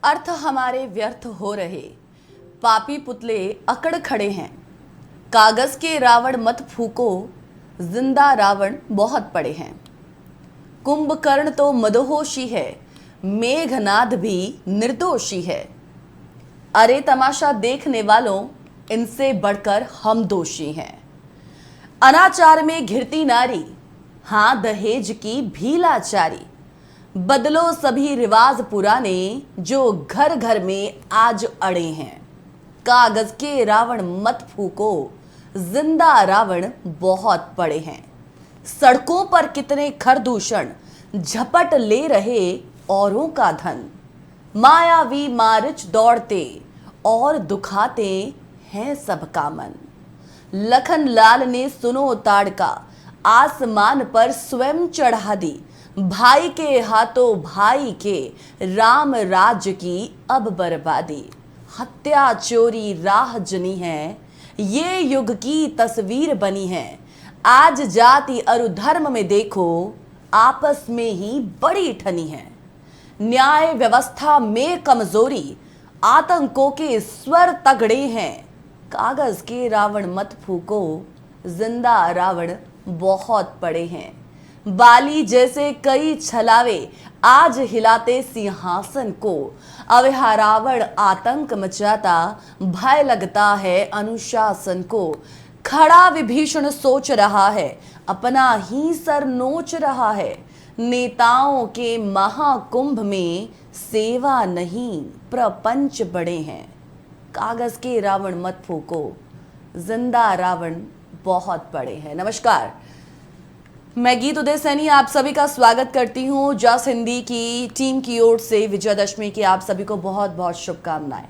अर्थ हमारे व्यर्थ हो रहे, पापी पुतले अकड़ खड़े हैं। कागज के रावण मत फूको, जिंदा रावण बहुत पड़े हैं। कुंभकर्ण तो मदहोशी है, मेघनाद भी निर्दोषी है। अरे तमाशा देखने वालों, इनसे बढ़कर हम दोषी हैं। अनाचार में घिरती नारी, हाँ दहेज की भी लाचारी। बदलो सभी रिवाज पुराने, जो घर घर में आज अड़े हैं। कागज के रावण मत फूको, जिंदा रावण बहुत पड़े हैं। सड़कों पर कितने खरदूषण झपट ले रहे औरों का धन। मायावी मारिच दौड़ते और दुखाते हैं सबका मन। लखन लाल ने सुनो ताड़का, आसमान पर स्वयं चढ़ा दी। भाई के हाथों भाई के, राम राज्य की अब बर्बादी। हत्या चोरी राह जनी है, ये युग की तस्वीर बनी है। आज जाति और धर्म में देखो, आपस में ही बड़ी ठनी है। न्याय व्यवस्था में कमजोरी, आतंकों के स्वर तगड़े हैं। कागज के रावण मत फूको, जिंदा रावण बहुत पड़े हैं। बाली जैसे कई छलावे आज हिलाते सिंहासन को। अब रावण आतंक मचाता, भय लगता है अनुशासन को। खड़ा विभीषण सोच रहा है, अपना ही सर नोच रहा है। नेताओं के महाकुंभ में सेवा नहीं प्रपंच बड़े हैं। कागज के रावण मत फूको, जिंदा रावण बहुत पड़े हैं। नमस्कार, मैं गीत उदय सैनी आप सभी का स्वागत करती हूँ। जस हिंदी की टीम की ओर से विजयदशमी की आप सभी को बहुत बहुत शुभकामनाएं।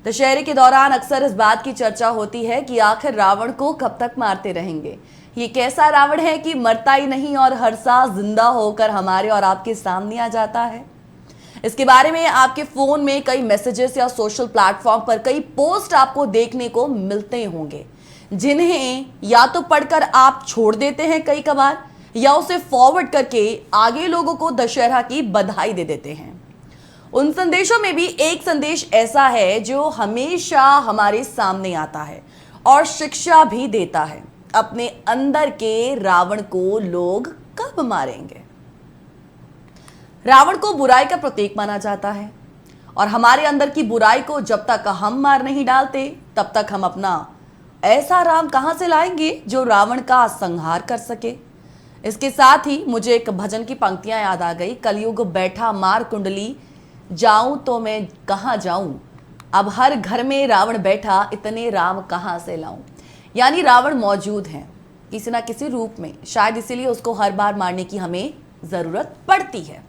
दशहरे के दौरान अक्सर इस बात की चर्चा होती है कि आखिर रावण को कब तक मारते रहेंगे। ये कैसा रावण है कि मरता ही नहीं और हर साल जिंदा होकर हमारे और आपके सामने आ जाता है। इसके बारे में आपके फोन में कई मैसेजेस या सोशल प्लेटफॉर्म पर कई पोस्ट आपको देखने को मिलते होंगे, जिन्हें या तो पढ़कर आप छोड़ देते हैं कई कबार, या उसे फॉरवर्ड करके आगे लोगों को दशहरा की बधाई दे देते हैं। उन संदेशों में भी एक संदेश ऐसा है जो हमेशा हमारे सामने आता है और शिक्षा भी देता है। अपने अंदर के रावण को लोग कब मारेंगे। रावण को बुराई का प्रतीक माना जाता है और हमारे अंदर की बुराई को जब तक हम मार नहीं डालते, तब तक हम अपना ऐसा राम कहां से लाएंगे जो रावण का संहार कर सके। इसके साथ ही मुझे एक भजन की पंक्तियां याद आ गई। कलयुग बैठा मार कुंडली, जाऊं तो मैं कहां जाऊं। अब हर घर में रावण बैठा, इतने राम कहां से लाऊं। यानी रावण मौजूद है किसी ना किसी रूप में, शायद इसीलिए उसको हर बार मारने की हमें जरूरत पड़ती है।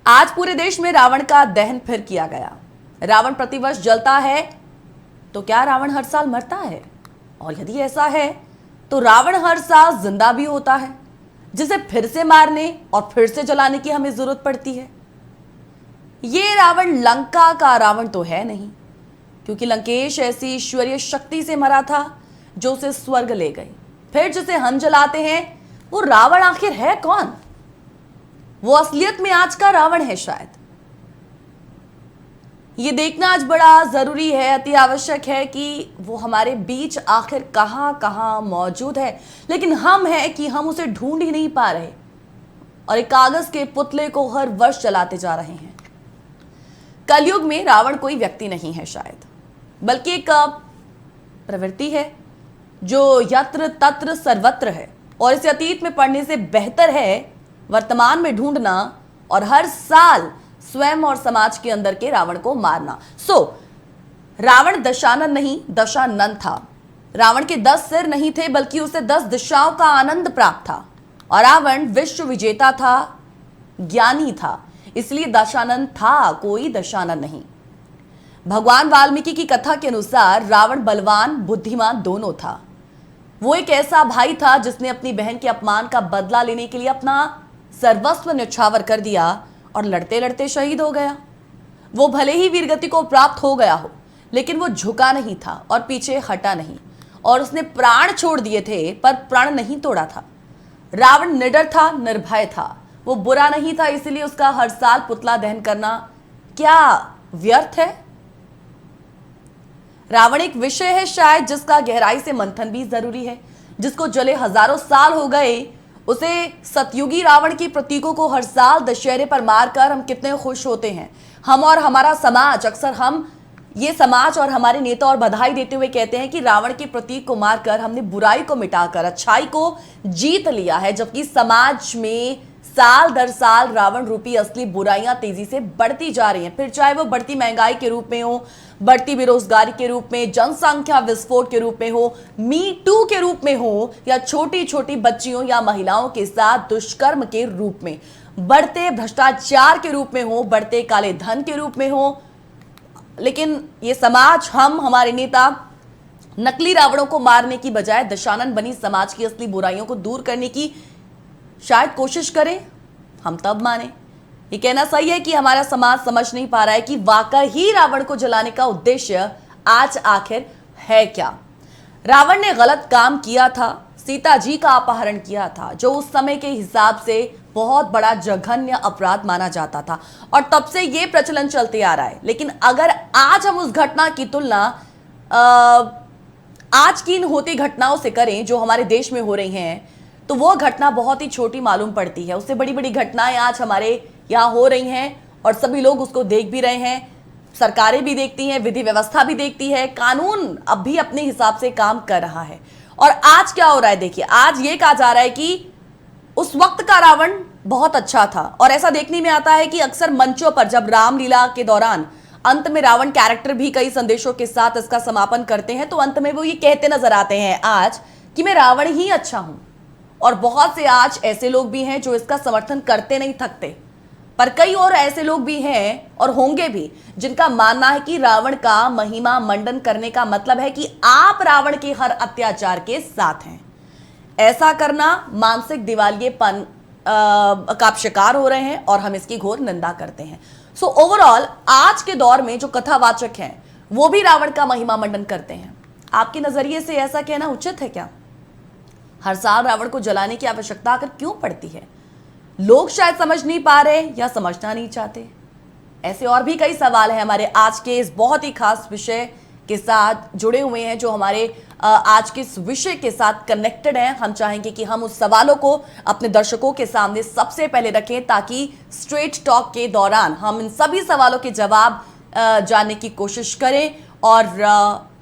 आज पूरे देश में रावण का दहन फिर किया गया। रावण प्रतिवर्ष जलता है, तो क्या रावण हर साल मरता है? और यदि ऐसा है तो रावण हर साल जिंदा भी होता है, जिसे फिर से मारने और फिर से जलाने की हमें जरूरत पड़ती है। ये रावण लंका का रावण तो है नहीं, क्योंकि लंकेश ऐसी ईश्वरीय शक्ति से मरा था जो उसे स्वर्ग ले गई। फिर जिसे हम जलाते हैं, वो रावण आखिर है कौन? वो असलियत में आज का रावण है शायद। ये देखना आज बड़ा जरूरी है, अति आवश्यक है कि वो हमारे बीच आखिर कहां कहां मौजूद है। लेकिन हम हैं कि हम उसे ढूंढ ही नहीं पा रहे और एक कागज के पुतले को हर वर्ष जलाते जा रहे हैं। कलयुग में रावण कोई व्यक्ति नहीं है शायद, बल्कि एक प्रवृत्ति है जो यत्र तत्र सर्वत्र है। और इसे अतीत में पढ़ने से बेहतर है वर्तमान में ढूंढना और हर साल स्वयं और समाज के अंदर के रावण को मारना। रावण दशानन नहीं, दशानन था। रावण के 10 सिर नहीं थे, बल्कि उसे 10 दिशाओं का आनंद प्राप्त था। और रावण विश्व विजेता था, ज्ञानी था, इसलिए दशानन था, कोई दशानन नहीं। भगवान वाल्मीकि की कथा के अनुसार रावण बलवान बुद्धिमान दोनों था। वो एक ऐसा भाई था जिसने अपनी बहन के अपमान का बदला लेने के लिए अपना सर्वस्व न्यौछावर कर दिया और लड़ते लड़ते शहीद हो गया। वो भले ही वीरगति को प्राप्त हो गया हो, लेकिन वो झुका नहीं था और पीछे हटा नहीं, और उसने प्राण छोड़ दिए थे पर प्रण नहीं तोड़ा था। रावण निडर था, निर्भय था, वो बुरा नहीं था, इसीलिए उसका हर साल पुतला दहन करना क्या व्यर्थ है? रावण एक विषय है शायद जिसका गहराई से मंथन भी जरूरी है, जिसको जले हजारों साल हो गए। उसे सतयुगी रावण की प्रतीकों को हर साल दशहरे पर मारकर हम कितने खुश होते हैं। हम और हमारा समाज, अक्सर हम ये समाज और हमारे नेता और बधाई देते हुए कहते हैं कि रावण के प्रतीक को मारकर हमने बुराई को मिटाकर अच्छाई को जीत लिया है, जबकि समाज में साल दर साल रावण रूपी असली बुराइयां तेजी से बढ़ती जा रही हैं। फिर चाहे वो बढ़ती महंगाई के रूप में हो, बढ़ती बेरोजगारी के रूप में, जनसंख्या विस्फोट के रूप में हो, मी टू के रूप में हो, या छोटी छोटी बच्चियों या महिलाओं के साथ दुष्कर्म के रूप में, बढ़ते भ्रष्टाचार के रूप में हो, बढ़ते काले धन के रूप में हो। लेकिन ये समाज, हम, हमारे नेता नकली रावणों को मारने की बजाय दशानन बनी समाज की असली बुराइयों को दूर करने की शायद कोशिश करें, हम तब माने। ये कहना सही है कि हमारा समाज समझ नहीं पा रहा है कि वाकई ही रावण को जलाने का उद्देश्य आज आखिर है क्या। रावण ने गलत काम किया था, सीता जी का अपहरण किया था, जो उस समय के हिसाब से बहुत बड़ा जघन्य अपराध माना जाता था और तब से ये प्रचलन चलते आ रहा है। लेकिन अगर आज हम उस घटना की तुलना आज की इन होती घटनाओं से करें जो हमारे देश में हो रही हैं, तो वो घटना बहुत ही छोटी मालूम पड़ती है। उससे बड़ी बड़ी घटनाएं आज हमारे यहाँ हो रही हैं और सभी लोग उसको देख भी रहे हैं, सरकारें भी देखती हैं, विधि व्यवस्था भी देखती है, कानून अब भी अपने हिसाब से काम कर रहा है। और आज क्या हो रहा है, देखिए, आज ये कहा जा रहा है कि उस वक्त का रावण बहुत अच्छा था। और ऐसा देखने में आता है कि अक्सर मंचों पर जब रामलीला के दौरान अंत में रावण कैरेक्टर भी कई संदेशों के साथ इसका समापन करते हैं, तो अंत में वो ये कहते नजर आते हैं आज कि मैं रावण ही अच्छा हूं। और बहुत से आज ऐसे लोग भी हैं जो इसका समर्थन करते नहीं थकते, पर कई और ऐसे लोग भी हैं और होंगे भी जिनका मानना है कि रावण का महिमा मंडन करने का मतलब है कि आप रावण के हर अत्याचार के साथ हैं। ऐसा करना मानसिक दिवालियेपन का शिकार हो रहे हैं और हम इसकी घोर निंदा करते हैं। सो ओवरऑल आज के दौर में जो कथावाचक हैं वो भी रावण का महिमा मंडन करते हैं। आपके नजरिए से ऐसा कहना उचित है क्या? हर साल रावण को जलाने की आवश्यकता आखिर क्यों पड़ती है? लोग शायद समझ नहीं पा रहे या समझना नहीं चाहते। ऐसे और भी कई सवाल हैं हमारे आज के इस बहुत ही खास विषय के साथ जुड़े हुए हैं, जो हमारे आज के इस विषय के साथ कनेक्टेड हैं। हम चाहेंगे कि हम उस सवालों को अपने दर्शकों के सामने सबसे पहले रखें, ताकि स्ट्रेट टॉक के दौरान हम इन सभी सवालों के जवाब जानने की कोशिश करें और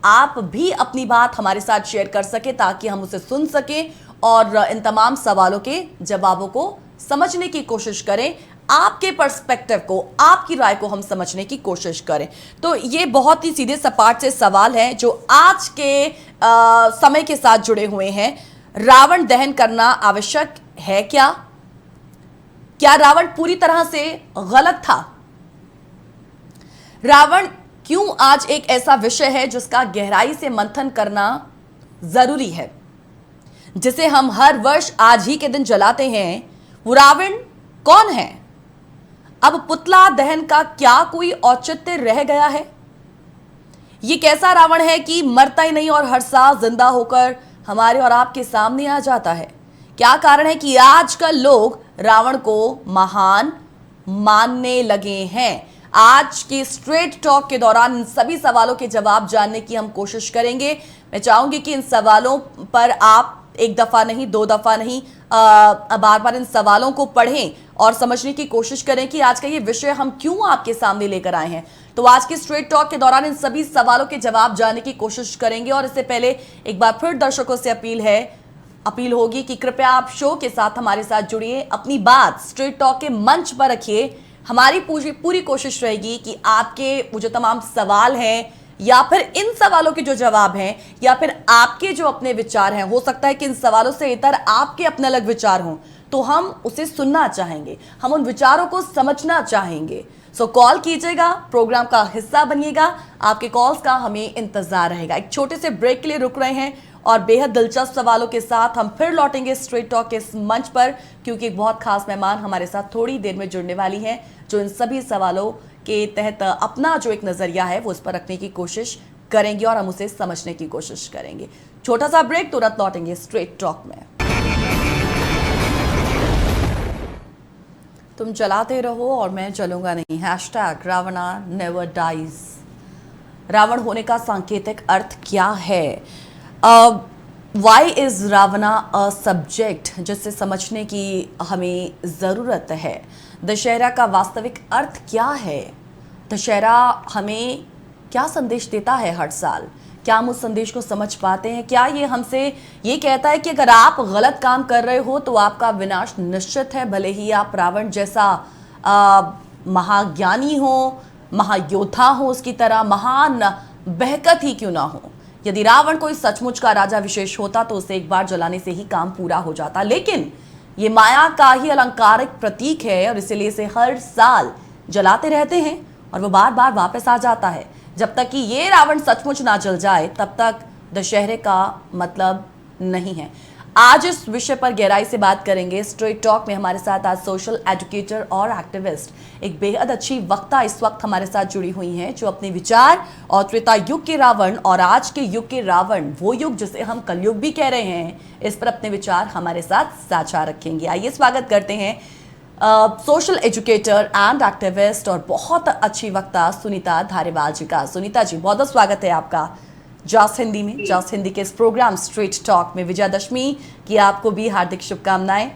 आप भी अपनी बात हमारे साथ शेयर कर सके, ताकि हम उसे सुन सकें और इन तमाम सवालों के जवाबों को समझने की कोशिश करें। आपके पर्सपेक्टिव को, आपकी राय को हम समझने की कोशिश करें। तो ये बहुत ही सीधे सपाट से सवाल हैं जो आज के समय के साथ जुड़े हुए हैं। रावण दहन करना आवश्यक है क्या? क्या रावण पूरी तरह से गलत था? रावण क्यों आज एक ऐसा विषय है जिसका गहराई से मंथन करना जरूरी है, जिसे हम हर वर्ष आज ही के दिन जलाते हैं? वो रावण कौन है? अब पुतला दहन का क्या कोई औचित्य रह गया है? ये कैसा रावण है कि मरता ही नहीं और हर साल जिंदा होकर हमारे और आपके सामने आ जाता है? क्या कारण है कि आजकल लोग रावण को महान मानने लगे हैं? आज के स्ट्रेट टॉक के दौरान इन सभी सवालों के जवाब जानने की हम कोशिश करेंगे। मैं चाहूंगी कि इन सवालों पर आप एक दफा नहीं, दो दफा नहीं, बार बार इन सवालों को पढ़ें और समझने की कोशिश करें कि आज का ये विषय हम क्यों आपके सामने लेकर आए हैं। तो आज के स्ट्रेट टॉक के दौरान इन सभी सवालों के जवाब जानने की कोशिश करेंगे। और इससे पहले एक बार फिर दर्शकों से अपील होगी कि कृपया आप शो के साथ हमारे साथ जुड़िए, अपनी बात स्ट्रेट टॉक के मंच पर रखिए। हमारी पूरी कोशिश रहेगी कि आपके वो जो तमाम सवाल हैं या फिर इन सवालों के जो जवाब हैं या फिर आपके जो अपने विचार हैं, हो सकता है कि इन सवालों से इतर आपके अपने अलग विचार हों, तो हम उसे सुनना चाहेंगे, हम उन विचारों को समझना चाहेंगे। सो कॉल कीजिएगा, प्रोग्राम का हिस्सा बनिएगा, आपके कॉल्स का हमें इंतजार रहेगा। एक छोटे से ब्रेक के लिए रुक रहे हैं और बेहद दिलचस्प सवालों के साथ हम फिर लौटेंगे स्ट्रेट टॉक के इस मंच पर, क्योंकि एक बहुत खास मेहमान हमारे साथ थोड़ी देर में जुड़ने वाली हैं, जो इन सभी सवालों के तहत अपना जो एक नजरिया है वो इस पर रखने की कोशिश करेंगे और हम उसे समझने की कोशिश करेंगे। छोटा सा ब्रेक, तुरंत लौटेंगे स्ट्रेट टॉक में। तुम जलाते रहो और मैं जलूंगा नहीं। Hashtag Ravana never dies. Ravan होने का सांकेतिक अर्थ क्या है? Why is Ravana a subject जिसे समझने की हमें ज़रूरत है। दशहरा का वास्तविक अर्थ क्या है? दशहरा हमें क्या संदेश देता है हर साल? क्या हम उस संदेश को समझ पाते हैं? क्या ये हमसे ये कहता है कि अगर आप गलत काम कर रहे हो तो आपका विनाश निश्चित है, भले ही आप रावण जैसा महाज्ञानी हो, महायोद्धा हो, उसकी तरह महान बहकत ही क्यों ना हो। यदि रावण कोई सचमुच का राजा विशेष होता तो उसे एक बार जलाने से ही काम पूरा हो जाता, लेकिन ये माया का ही अलंकारिक प्रतीक है और इसीलिए इसे हर साल जलाते रहते हैं और वो बार बार वापस आ जाता है। जब तक कि ये रावण सचमुच ना जल जाए तब तक दशहरे का मतलब नहीं है। आज इस विषय पर गहराई से बात करेंगे। स्ट्रेट टॉक में हमारे साथ आज सोशल एजुकेटर और एक्टिविस्ट, एक बेहद अच्छी वक्ता इस वक्त हमारे साथ जुड़ी हुई हैं, जो अपने विचार और त्रेता युग के रावण और आज के युग के रावण, वो युग जिसे हम कलयुग भी कह रहे हैं, इस पर अपने विचार हमारे साथ साझा रखेंगे। आइए स्वागत करते हैं सोशल एजुकेटर एंड एक्टिविस्ट और बहुत अच्छी वक्ता सुनीता धारीवाल जी का। सुनीता जी, बहुत बहुत स्वागत है आपका जॉस हिंदी में, जॉस हिंदी के इस प्रोग्राम स्ट्रीट टॉक में। विजयादशमी की आपको भी हार्दिक शुभकामनाएं।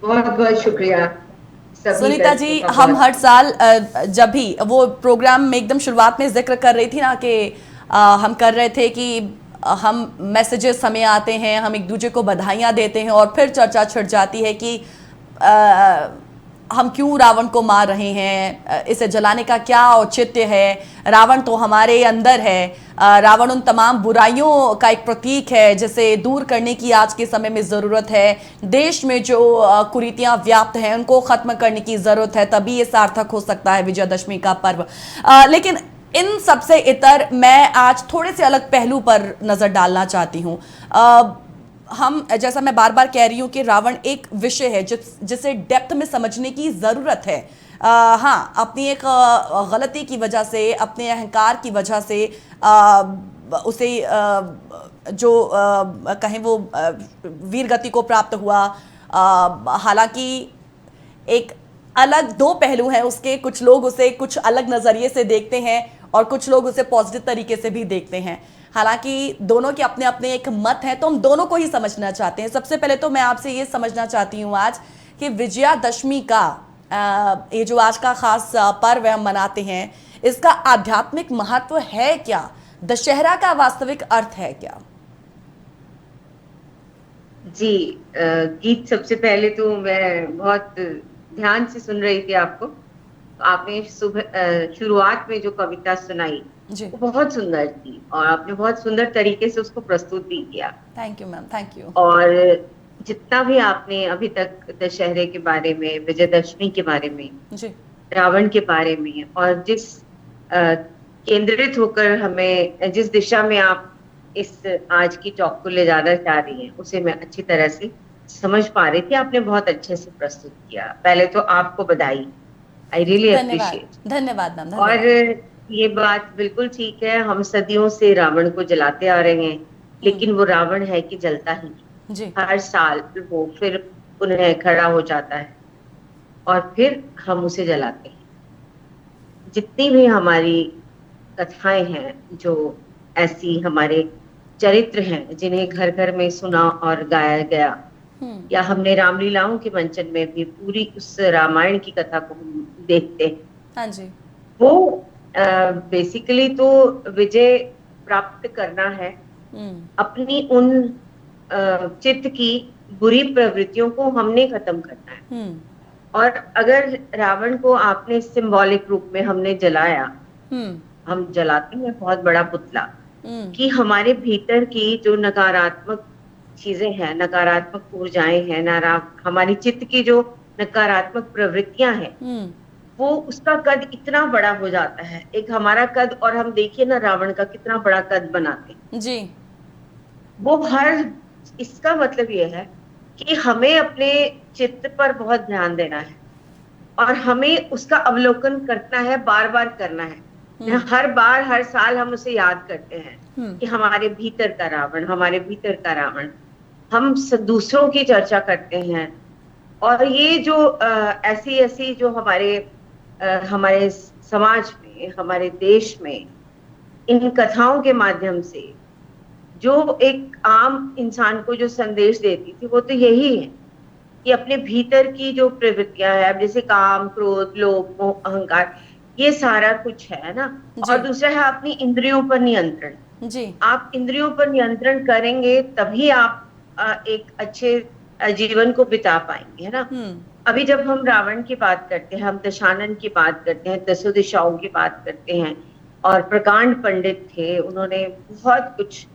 बहुत बहुत शुक्रिया। सुनीता जी, हम हर साल जब भी वो प्रोग्राम में एकदम शुरुआत में जिक्र कर रही थी ना कि हम कर रहे थे कि हम मैसेजेस हमें आते हैं, हम एक दूसरे को बधाइयाँ देते हैं और फिर चर्चा छिड़ जाती है कि हम क्यों रावण को मार रहे हैं, इसे जलाने का क्या औचित्य है। रावण तो हमारे अंदर है, रावण उन तमाम बुराइयों का एक प्रतीक है जिसे दूर करने की आज के समय में ज़रूरत है। देश में जो कुरीतियां व्याप्त हैं उनको ख़त्म करने की ज़रूरत है, तभी ये सार्थक हो सकता है विजयादशमी का पर्व। लेकिन इन सबसे इतर मैं आज थोड़े से अलग पहलू पर नज़र डालना चाहती हूँ। हम, जैसा मैं बार बार कह रही हूँ कि रावण एक विषय है जिसे डेप्थ में समझने की ज़रूरत है। हाँ, अपनी एक गलती की वजह से, अपने अहंकार की वजह से उसे जो कहें वो वीर गति को प्राप्त हुआ। हालांकि एक अलग दो पहलू हैं उसके, कुछ लोग उसे कुछ अलग नज़रिए से देखते हैं और कुछ लोग उसे पॉजिटिव तरीके से भी देखते हैं। हालांकि दोनों के अपने अपने एक मत हैं, तो हम दोनों को ही समझना चाहते हैं। सबसे पहले तो मैं आपसे ये समझना चाहती हूँ आज कि विजयादशमी का ये जो आज का खास पर्व हम मनाते हैं, इसका आध्यात्मिक महत्व है क्या? दशहरा का वास्तविक अर्थ है क्या? जी, गीत सबसे पहले तो मैं बहुत ध्यान से सुन रही थी आपको। तो आपने शुरुआत में जो कविता सुनाई वो बहुत सुंदर थी और आपने बहुत सुंदर तरीके से उसको प्रस्तुत भी किया। Thank you ma'am, thank you. और जितना भी आपने अभी तक दशहरे के बारे में, विजयदशमी के बारे में, रावण के बारे में और जिस केंद्रित होकर हमें जिस दिशा में आप इस आज की टॉक को ले जाना चाह रही हैं, उसे मैं अच्छी तरह से समझ पा रही थी। आपने बहुत अच्छे से प्रस्तुत किया। पहले तो आपको बधाई, आई रियली अप्रिशिएट। धन्यवाद मैम। और ये बात बिल्कुल ठीक है, हम सदियों से रावण को जलाते आ रहे हैं, लेकिन वो रावण है कि जलता ही नहीं। हर साल वो फिर पुनः खड़ा हो जाता है और फिर हम उसे जलाते हैं। जितनी भी हमारी कथाएं हैं, जो ऐसी हमारे चरित्र हैं जिन्हें घर घर में सुना और गाया गया, या हमने रामलीलाओं के मंचन में भी पूरी उस रामायण की कथा को हम देखते हैं। हाँ जी। वो बेसिकली तो विजय प्राप्त करना है, अपनी उन चित्त की बुरी प्रवृत्तियों को हमने खत्म करना है। और अगर रावण को आपने सिंबॉलिक रूप में हमने जलाया, हम जलाते हैं बहुत बड़ा पुतला, कि हमारे भीतर की जो नकारात्मक चीजें हैं, नकारात्मक ऊर्जाएं हैं, हमारी चित्त की जो नकारात्मक प्रवृत्तियां हैं, वो उसका कद इतना बड़ा हो जाता है। एक हमारा कद, और हम देखिए ना रावण का कितना बड़ा कद बनाते जी। वो इसका मतलब ये है कि हमें अपने चित्त पर बहुत ध्यान देना है और हमें उसका अवलोकन करना है, बार बार करना है। हर बार, हर साल हम उसे याद करते हैं कि हमारे भीतर का रावण, हमारे भीतर का रावण। हम दूसरों की चर्चा करते हैं और ये जो ऐसी ऐसी जो हमारे समाज में, हमारे देश में इन कथाओं के माध्यम से जो एक आम इंसान को जो संदेश देती थी, वो तो यही है कि अपने भीतर की जो प्रवृत्तियां है, अब जैसे काम, क्रोध, लोभ, मोह, अहंकार, ये सारा कुछ है ना। और जी दूसरा है अपनी इंद्रियों पर नियंत्रण। जी। आप इंद्रियों पर नियंत्रण करेंगे तभी आप एक अच्छे जीवन को बिता पाएंगे, है ना। अभी जब हम रावण की बात करते हैं, हम दशानन की बात करते हैं, दसों दिशाओं की बात करते हैं, और प्रकांड पंडित थे, उन्होंने बहुत कुछ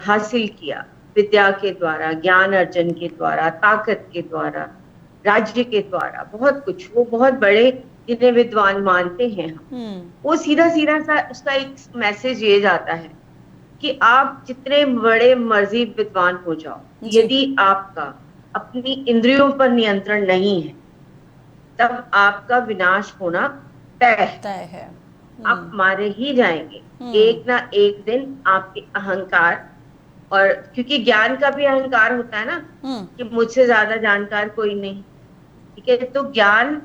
हासिल किया विद्या के द्वारा, ज्ञान अर्जन के द्वारा, ताकत के द्वारा, राज्य के द्वारा, बहुत कुछ। वो बहुत बड़े, जिन्हें विद्वान मानते हैं हम। वो सीधा सीधा सा उसका एक मैसेज ये जाता है कि आप जितने बड़े मर्जी विद्वान हो जाओ, यदि आपका अपनी इंद्रियों पर नियंत्रण नहीं है, तब आपका विनाश होना तय है। आप मारे ही जाएंगे एक ना एक दिन। आपके अहंकार, और क्योंकि ज्ञान का भी अहंकार होता है ना, कि मुझसे ज्यादा जानकार कोई नहीं, ठीक है। तो ज्ञान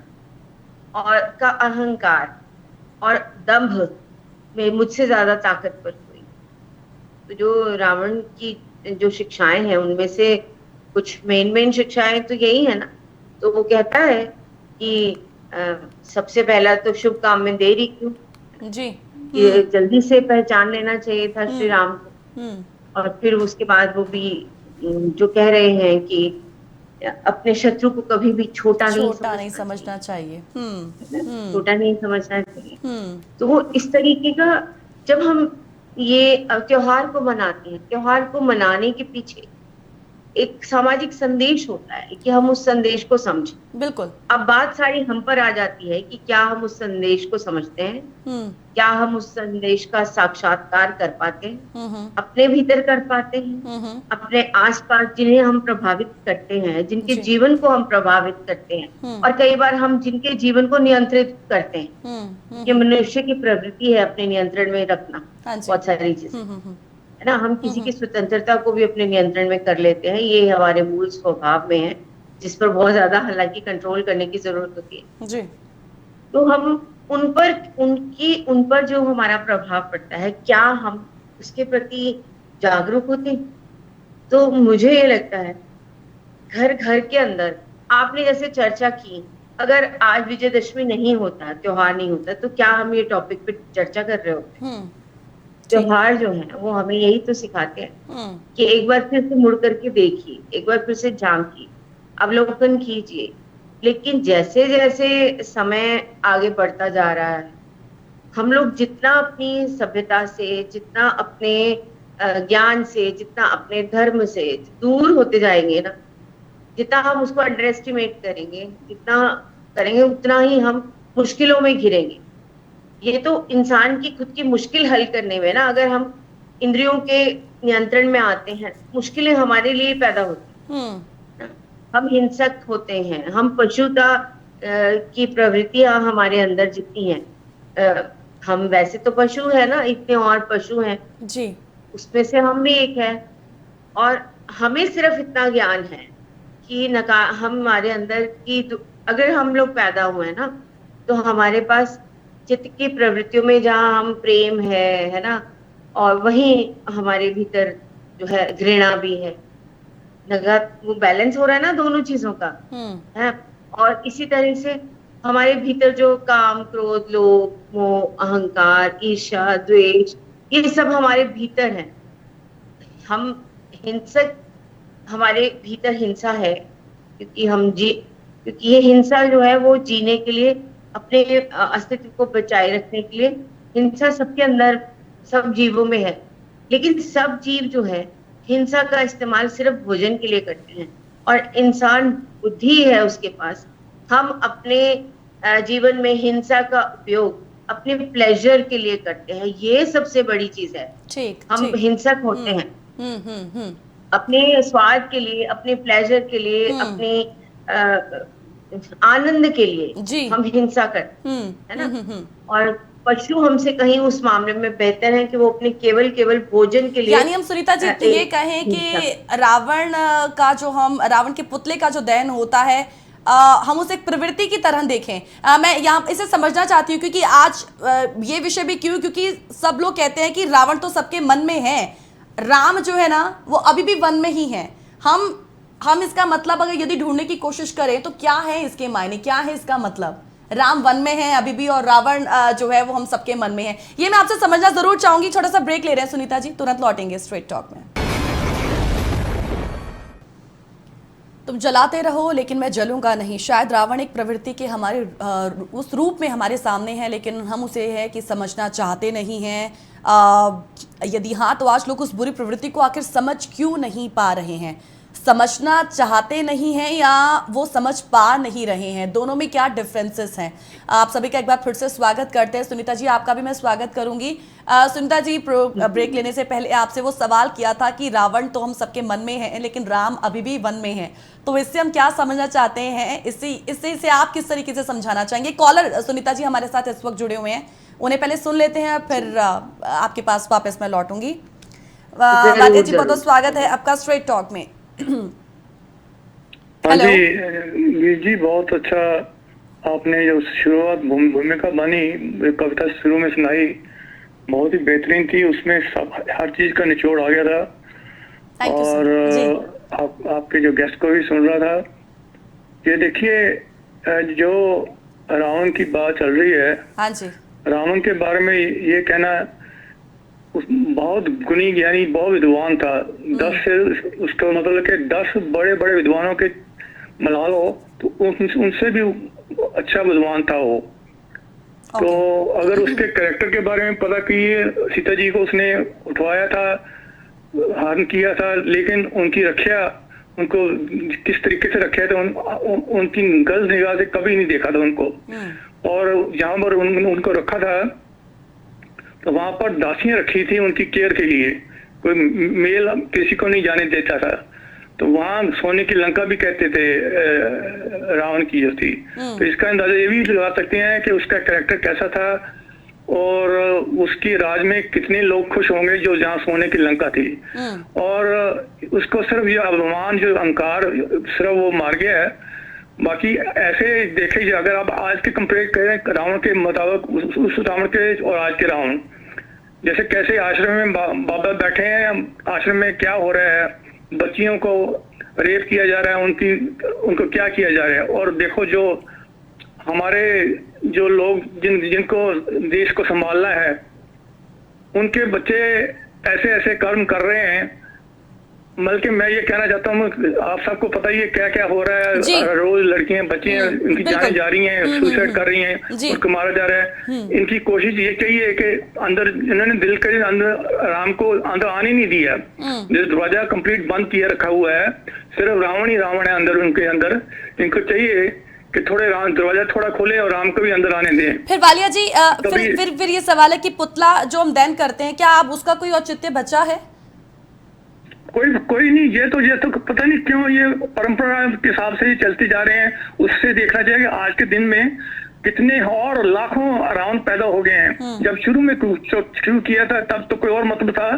और का अहंकार और दंभ में मुझसे ज्यादा ताकतवर कोई। तो जो रावण की जो शिक्षाएं हैं, उनमें से कुछ मेन शिक्षाएं तो यही है ना। तो वो कहता है कि सबसे पहला तो शुभ काम में देरी क्यों जी। कि जल्दी से पहचान लेना चाहिए था श्री राम को। और फिर उसके बाद वो भी जो कह रहे हैं कि अपने शत्रु को कभी भी छोटा नहीं समझना चाहिए। छोटा नहीं समझना चाहिए। तो वो इस तरीके का, जब हम ये त्योहार को मनाते हैं, त्योहार को मनाने के पीछे एक सामाजिक संदेश होता है कि हम उस संदेश को समझें। बिल्कुल। अब बात सारी हम पर आ जाती है कि क्या हम उस संदेश को समझते हैं, क्या हम उस संदेश का साक्षात्कार कर पाते हैं, अपने भीतर कर पाते हैं, अपने आसपास जिन्हें हम प्रभावित करते हैं, जिनके जीवन को हम प्रभावित करते हैं, और कई बार हम जिनके जीवन को नियंत्रित करते हैं। कि मनुष्य की प्रवृत्ति है अपने नियंत्रण में रखना बहुत सारी चीजें, है ना। हम किसी की स्वतंत्रता को भी अपने नियंत्रण में कर लेते हैं, ये हमारे मूल स्वभाव में है, जिस पर बहुत ज्यादा हालांकि कंट्रोल करने की जरूरत होती है जी। तो हम उन पर जो हमारा प्रभाव पड़ता है, क्या हम उसके प्रति जागरूक होते हैं? तो मुझे ये लगता है घर घर के अंदर, आपने जैसे चर्चा की, अगर आज विजयदशमी नहीं होता, त्योहार नहीं होता, तो क्या हम ये टॉपिक पे चर्चा कर रहे होते? त्योहार जो है वो हमें यही तो सिखाते हैं कि एक बार फिर से मुड़ करके देखिए, एक बार फिर से झांकिए, अवलोकन कीजिए। लेकिन जैसे जैसे समय आगे बढ़ता जा रहा है, हम लोग जितना अपनी सभ्यता से, जितना अपने ज्ञान से, जितना अपने धर्म से दूर होते जाएंगे ना, जितना हम उसको अंडर एस्टिमेट करेंगे, जितना करेंगे उतना ही हम मुश्किलों में घिरेंगे। ये तो इंसान की खुद की मुश्किल हल करने में ना, अगर हम इंद्रियों के नियंत्रण में आते हैं, मुश्किलें हमारे लिए पैदा होती हैं। हम हिंसक होते हैं, हम पशुता की प्रवृत्तियां हमारे अंदर जितनी हैं, हम वैसे तो पशु है ना, इतने और पशु हैं जी, उसमें से हम भी एक है। और हमें सिर्फ इतना ज्ञान है कि हमारे अंदर की, अगर हम लोग पैदा हुए ना, तो हमारे पास चित्त की प्रवृत्तियों में जहाँ हम प्रेम है ना, और वहीं हमारे भीतर जो है घृणा भी है, वो बैलेंस हो रहा है ना दोनों चीजों का है। और इसी तरह से हमारे भीतर जो काम, क्रोध, लोभ, मोह, अहंकार, ईर्ष्या, द्वेष, ये सब हमारे भीतर है। हम हिंसक, हमारे भीतर हिंसा है, क्योंकि ये हिंसा जो है वो जीने के लिए, अपने अस्तित्व को बचाए रखने के लिए, हिंसा सबके अंदर, सब जीवों में है। लेकिन सब जीव जो है हिंसा का इस्तेमाल सिर्फ भोजन के लिए करते हैं, और इंसान बुद्धि है उसके पास, हम अपने जीवन में हिंसा का उपयोग अपने प्लेजर के लिए करते हैं। ये सबसे बड़ी चीज है। हम हिंसक होते हैं अपने स्वाद के लिए, अपने प्लेजर के लिए, अपने आनंद के लिए हम हिंसा करते हैं ना। और पशु हमसे कहीं उस मामले में बेहतर है कि वो अपने केवल भोजन के लिए, यानी हम सुनीता जी ये कहें कि रावण के पुतले का जो दहन होता है, हम उसे एक प्रवृत्ति की तरह देखें। मैं यहाँ इसे समझना चाहती हूँ क्योंकि आज ये विषय भी क्यों, क्योंकि सब लोग कहते हैं कि रावण तो सबके मन में है, राम जो है ना वो अभी भी वन में ही है। हम इसका मतलब अगर यदि ढूंढने की कोशिश करें तो क्या है इसके मायने, क्या है इसका मतलब? राम वन में है अभी भी और रावण जो है वो हम सबके मन में है। ये मैं आपसे समझना जरूर चाहूंगी। छोटा सा ब्रेक ले रहे हैं सुनीता जी, तुरंत लौटेंगे स्ट्रेट टॉक में। तुम जलाते रहो लेकिन मैं जलूंगा नहीं। शायद रावण एक प्रवृत्ति के हमारे उस रूप में हमारे सामने है, लेकिन हम उसे है कि समझना चाहते नहीं हैं। यदि हाँ तो आज लोग उस बुरी प्रवृत्ति को आखिर समझ क्यों नहीं पा रहे हैं? समझना चाहते नहीं हैं या वो समझ पा नहीं रहे हैं? दोनों में क्या डिफरेंसेस हैं? आप सभी का एक बार फिर से स्वागत करते हैं। सुनीता जी आपका भी मैं स्वागत करूंगी। सुनीता जी, ब्रेक लेने से पहले आपसे वो सवाल किया था कि रावण तो हम सबके मन में है लेकिन राम अभी भी वन में है, तो इससे हम क्या समझना चाहते हैं? इससे आप किस तरीके से समझाना चाहेंगे? कॉलर सुनीता जी हमारे साथ इस वक्त जुड़े हुए हैं, उन्हें पहले सुन लेते हैं, फिर आपके पास वापस मैं लौटूंगी। वालिया जी बहुत बहुत स्वागत है आपका स्ट्रेट टॉक में। हाँ जी, बहुत अच्छा आपने जो शुरुआत भूमिका बनी, कविता शुरू में सुनाई, बहुत ही बेहतरीन थी। उसमें सब हर चीज का निचोड़ आ गया था। और आपके जो गेस्ट को भी सुन रहा था। ये देखिए जो रावण की बात चल रही है, हाँ जी, रावण के बारे में ये कहना, बहुत गुणी ज्ञानी, बहुत विद्वान था। 10 से उसका मतलब कि 10 बड़े बड़े विद्वानों के मिला लो तो उनसे भी अच्छा विद्वान था वो। तो अगर उसके कैरेक्टर के बारे में पता कि सीता जी को उसने उठवाया था, हरण किया था, लेकिन उनकी रक्षा, उनको किस तरीके से रखा था, उनकी गलत निगाह से कभी नहीं देखा था उनको। और जहां पर उनको रखा था तो वहां पर दासियां रखी थी उनकी केयर के लिए, कोई मेल किसी को नहीं जाने देता था। तो वहां सोने की लंका भी कहते थे रावण की जो थी। तो इसका अंदाजा ये भी लगा सकते हैं कि उसका कैरेक्टर कैसा था और उसकी राज में कितने लोग खुश होंगे जो जहाँ सोने की लंका थी। और उसको सिर्फ ये अभिमान, जो अहंकार, सिर्फ वो मार गया है। बाकी ऐसे देखे जाए, अगर आप आज के कंपेयर करें रावण के मुताबिक, उस रावण के और आज के रावण, जैसे कैसे आश्रम में बाबा बैठे हैं, आश्रम में क्या हो रहा है, बच्चियों को रेप किया जा रहा है, उनको क्या किया जा रहा है। और देखो जो हमारे जो लोग जिनको देश को संभालना है, उनके बच्चे ऐसे ऐसे कर्म कर रहे हैं। बल्कि मैं ये कहना चाहता हूँ, आप सबको पता ही है क्या क्या हो रहा है। रोज लड़कियां, बच्चियां, उनकी जानें जा रही हैं, सुसाइड कर रही हैं, उनको मारा जा रहा है। इनकी कोशिश ये चाहिए कि अंदर, इन्होंने दिल के अंदर राम को अंदर आने नहीं दिया। दरवाजा कंप्लीट बंद किया रखा हुआ है, सिर्फ रावण ही रावण है अंदर, उनके अंदर। इनको चाहिए कि थोड़े दरवाजा थोड़ा खोले और राम को भी अंदर आने दें। फिर वालिया जी, फिर ये सवाल है कि पुतला जो हम दहन करते हैं, क्या अब उसका कोई औचित्य बचा है? कोई नहीं। ये तो पता नहीं क्यों ये परंपरा के हिसाब से ही चलते जा रहे हैं। उससे देखना चाहिए कि आज के दिन में कितने और लाखों रावण पैदा हो गए हैं। जब शुरू में शुरू किया था तब तो कोई और मतलब था।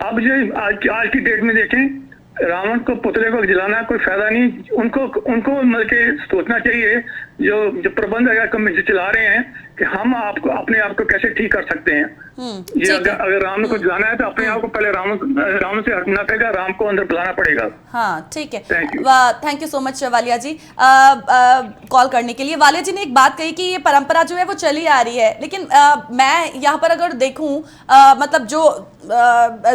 अब जो आज की डेट में देखें, रावण को, पुतले को जलाना कोई फायदा नहीं। उनको मतलब के सोचना चाहिए, जो प्रबंध अगर चला रहे हैं, कि हम आपको अपने आप को कैसे ठीक कर सकते हैं। ये अगर राम को जलाना है तो अपने आप को पहले राम से हटना पड़ेगा, राम को अंदर बुलाना पड़ेगा। हाँ ठीक है, thank you so much Walia ji call करने के लिए। वालिया जी ने एक बात कही कि ये परंपरा जो है वो चली आ रही है, लेकिन मैं यहाँ पर अगर देखूं, मतलब जो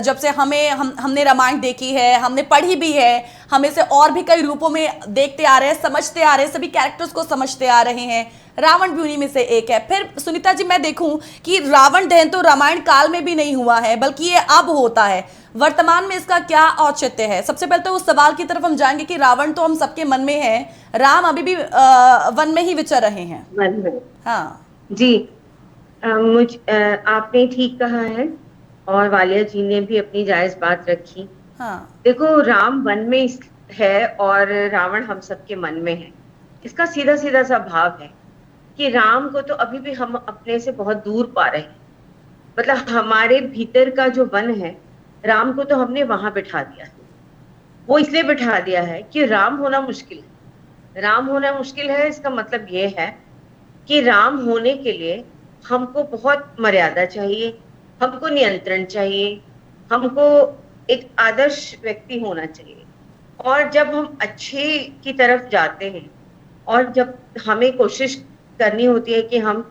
जब से हमने रामायण देखी है, हमने पढ़ी भी है, हम इसे और भी कई रूपों में देखते आ रहे हैं, समझते आ रहे हैं, सभी कैरेक्टर्स को समझते आ रहे हैं। रावण भी उन्हीं में से एक है। फिर सुनीता जी, मैं देखूं कि रावण दहन तो रामायण काल में भी नहीं हुआ है, बल्कि ये अब होता है। वर्तमान में इसका क्या औचित्य है? सबसे पहले तो उस सवाल की तरफ हम जाएंगे कि रावण तो हम सबके मन में है, राम अभी भी वन में ही विचर रहे हैं। वन में, हाँ जी। आपने ठीक कहा है और वालिया जी ने भी अपनी जायज बात रखी। हाँ, देखो, राम वन में है और रावण हम सबके मन में है। इसका सीधा सीधा सा भाव है कि राम को तो अभी भी हम अपने से बहुत दूर पा रहे हैं। मतलब हमारे भीतर का जो वन है, राम को तो हमने वहां बिठा दिया है। वो इसलिए बिठा दिया है कि राम होना मुश्किल है। राम होना मुश्किल है, इसका मतलब ये है कि राम होने के लिए हमको बहुत मर्यादा चाहिए, हमको नियंत्रण चाहिए, हमको एक आदर्श व्यक्ति होना चाहिए। और जब हम अच्छे की तरफ जाते हैं और जब हमें कोशिश करनी होती है कि हम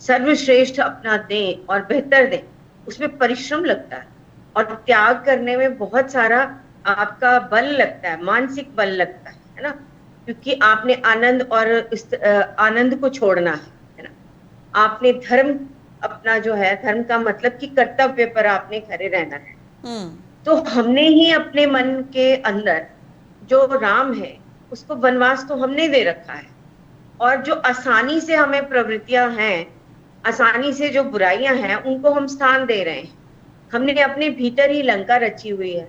सर्वश्रेष्ठ अपना दें और बेहतर दें, उसमें परिश्रम लगता है और त्याग करने में बहुत सारा आपका बल लगता है, मानसिक बल लगता है ना, क्योंकि आपने आनंद और इस आनंद को छोड़ना है ना। आपने धर्म, अपना जो है धर्म का मतलब कि कर्तव्य पर आपने खड़े रहना है। तो हमने ही अपने मन के अंदर जो राम है उसको वनवास तो हमने दे रखा है, और जो आसानी से हमें प्रवृत्तियां हैं, आसानी से जो बुराइयां हैं, उनको हम स्थान दे रहे हैं। हमने अपने भीतर ही लंका रची हुई है,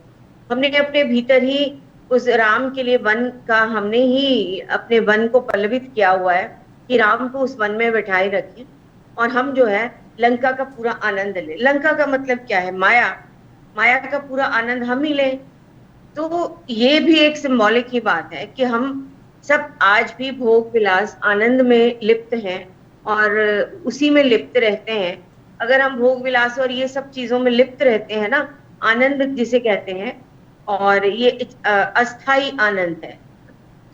हमने अपने भीतर ही उस राम के लिए वन का, हमने ही अपने वन को पल्लवित किया हुआ है कि राम को उस वन में बैठाए रखें और हम जो है लंका का पूरा आनंद लें। लंका का मतलब क्या है? माया, माया का पूरा आनंद हम ही लें। तो ये भी एक सिंबॉलिक ही बात है कि हम सब आज भी भोग विलास आनंद में लिप्त हैं और उसी में लिप्त रहते हैं। अगर हम भोग विलास और ये सब चीजों में लिप्त रहते हैं ना, आनंद जिसे कहते हैं, और ये अस्थाई आनंद है,